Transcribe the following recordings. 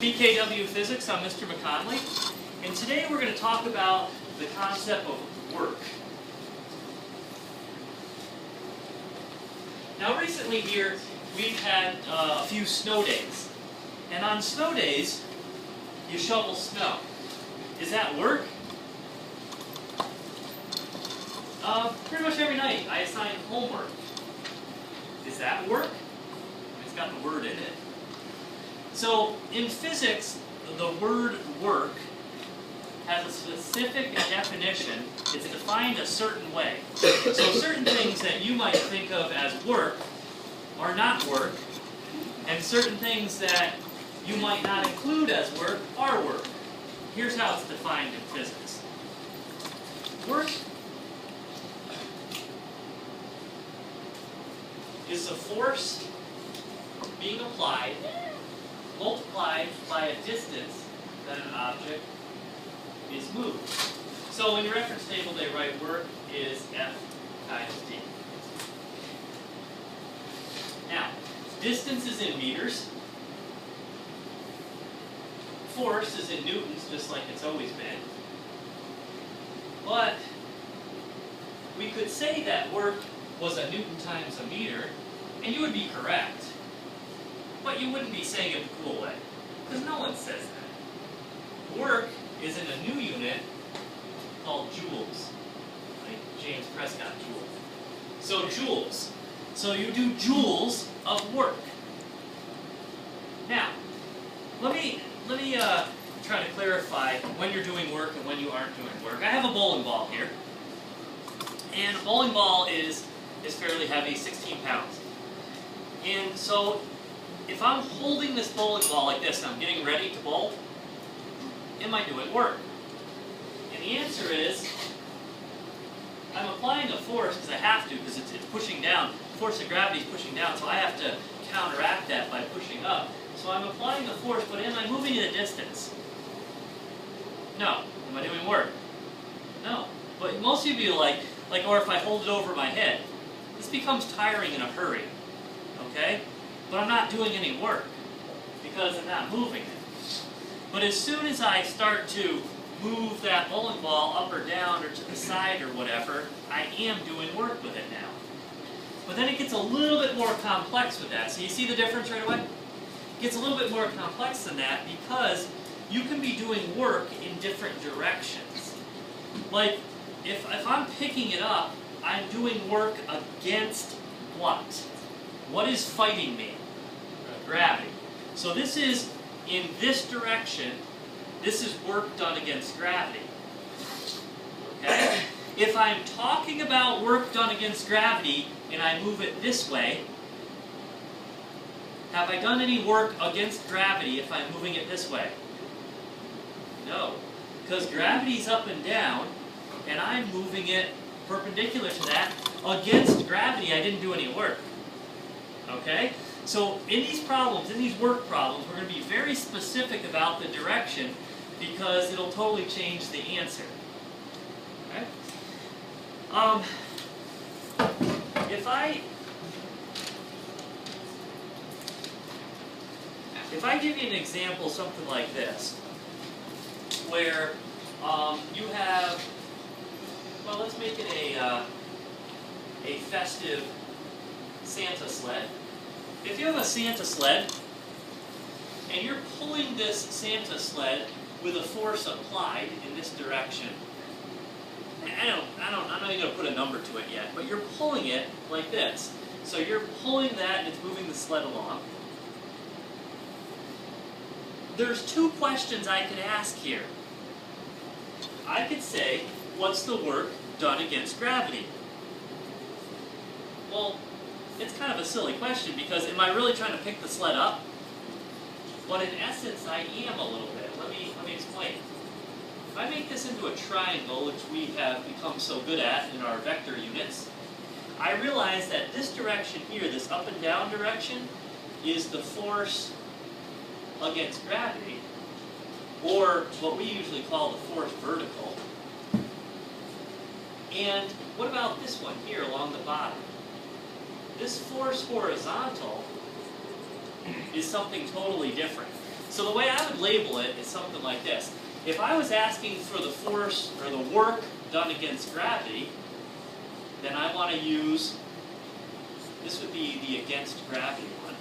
PKW Physics, I'm Mr. McConley, and today we're going to talk about the concept of work. Now recently here, we've had a few snow days, and on snow days, you shovel snow. Is that work? Pretty much every night I assign homework. Is that work? It's got the word in it. So in physics, the word work has a specific definition. It's defined a certain way. So certain things that you might think of as work are not work, and certain things that you might not include as work are work. Here's how it's defined in physics. Work is a force being applied, multiplied by a distance that an object is moved. So in your reference table they write work is F times D. Now, distance is in meters, force is in newtons, just like it's always been. But we could say that work was a newton times a meter, and you would be correct. But you wouldn't be saying it the cool way, because no one says that. Work is in a new unit called joules, like James Prescott Joule. So joules. So you do joules of work. Now, let me try to clarify when you're doing work and when you aren't doing work. I have a bowling ball here, and a bowling ball is fairly heavy, 16 pounds. And so, if I'm holding this bowling ball like this and I'm getting ready to bowl, am I doing work? And the answer is, I'm applying a force because I have to, because it's pushing down. The force of gravity is pushing down, so I have to counteract that by pushing up. So I'm applying the force, but am I moving at a distance? No. Am I doing work? No. But most of you like, or if I hold it over my head, this becomes tiring in a hurry. Okay? But I'm not doing any work because I'm not moving it. But as soon as I start to move that bowling ball up or down or to the side or whatever, I am doing work with it now. But then it gets a little bit more complex with that. So you see the difference right away? It gets a little bit more complex than that because you can be doing work in different directions. Like, if I'm picking it up, I'm doing work against what? What is fighting me? Gravity. So this is in this direction. This is work done against gravity. Okay? If I'm talking about work done against gravity and I move it this way, have I done any work against gravity if I'm moving it this way? No. Because gravity's up and down, and I'm moving it perpendicular to that. Against gravity, I didn't do any work. Okay? So in these problems, in these work problems, we're going to be very specific about the direction because it'll totally change the answer. Okay? If I give you an example, something like this, where you have, well, let's make it a festive Santa sled. If you have a Santa sled, and you're pulling this Santa sled with a force applied in this direction, I'm not even going to put a number to it yet, but you're pulling it like this. So you're pulling that and it's moving the sled along. There's two questions I could ask here. I could say, what's the work done against gravity? Well, it's kind of a silly question because am I really trying to pick the sled up? But in essence, I am a little bit. Let me explain. If I make this into a triangle, which we have become so good at in our vector units, I realize that this direction here, this up and down direction, is the force against gravity, or what we usually call the force vertical. And what about this one here along the bottom? This force horizontal is something totally different. So the way I would label it is something like this. If I was asking for the force or the work done against gravity, then I want to use, this would be the against gravity one.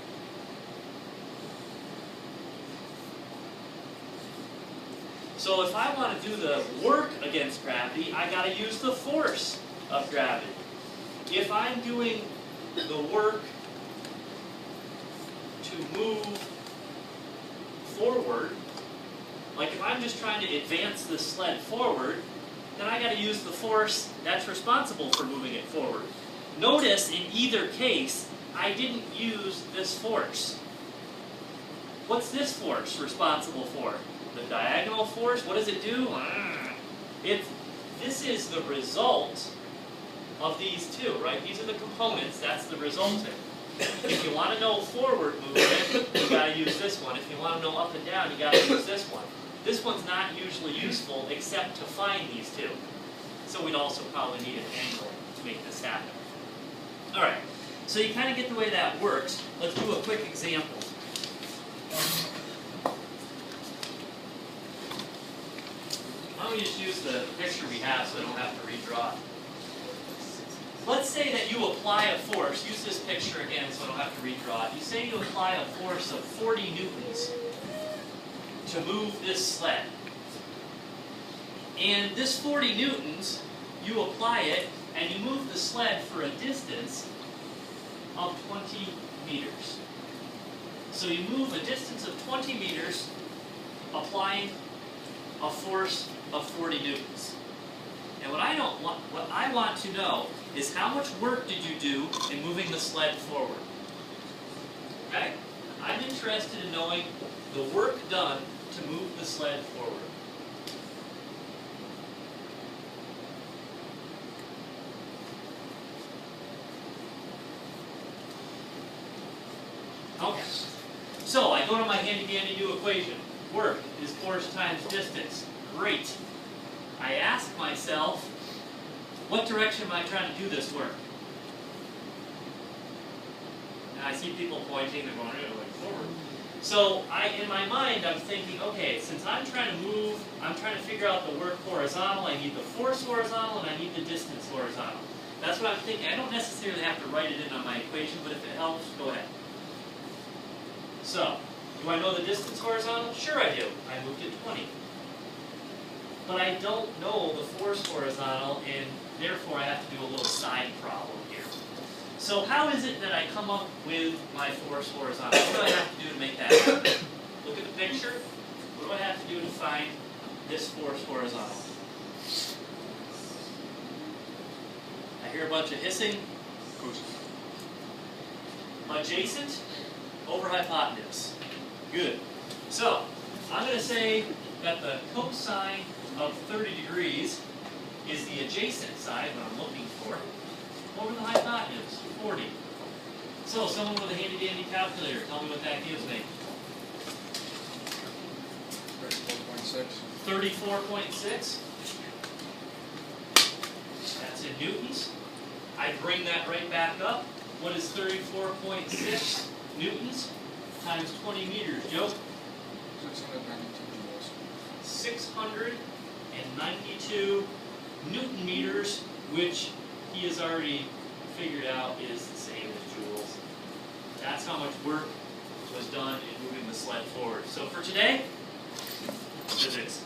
So if I want to do the work against gravity, I got to use the force of gravity. If I'm doing the work to move forward, like if I'm just trying to advance the sled forward, then I got to use the force that's responsible for moving it forward. Notice in either case, I didn't use this force. What's this force responsible for? The diagonal force? What does it do? This is the result of these two, right? These are the components, that's the resultant. If you want to know forward movement, you got to use this one. If you want to know up and down, you got to use this one. This one's not usually useful except to find these two. So we'd also probably need an angle to make this happen. Alright, so you kind of get the way that works. Let's do a quick example. Why don't we just use the picture we have so I don't have to redraw it. Let's say that you apply a force, use this picture again so I don't have to redraw it. You say you apply a force of 40 newtons to move this sled. And this 40 newtons, you apply it and you move the sled for a distance of 20 meters. So you move a distance of 20 meters applying a force of 40 newtons. And what I want to know is how much work did you do in moving the sled forward? Okay? I'm interested in knowing the work done to move the sled forward. Okay. So I go to my handy-dandy new equation. Work is force times distance. Great. I ask myself, what direction am I trying to do this work? Now I see people pointing, they're going forward. So in my mind, I'm thinking, okay, since I'm trying to move, I'm trying to figure out the work horizontal, I need the force horizontal, and I need the distance horizontal. That's what I'm thinking. I don't necessarily have to write it in on my equation, but if it helps, go ahead. So, do I know the distance horizontal? Sure I do. I moved it 20. But I don't know the force horizontal, and therefore I have to do a little side problem here. So how is it that I come up with my force horizontal? What do I have to do to make that happen? Look at the picture. What do I have to do to find this force horizontal? I hear a bunch of hissing. Adjacent over hypotenuse. Good. So, I'm going to say that the cosine of 30 degrees is the adjacent side, what I'm looking for, over the hypotenuse, 40. So, someone with a handy-dandy calculator, tell me what that gives me. 34.6. 34.6. That's in newtons. I bring that right back up. What is 34.6 newtons times 20 meters, Joe? 692 Newton meters, which he has already figured out is the same as joules. That's how much work was done in moving the sled forward. So for today, physics.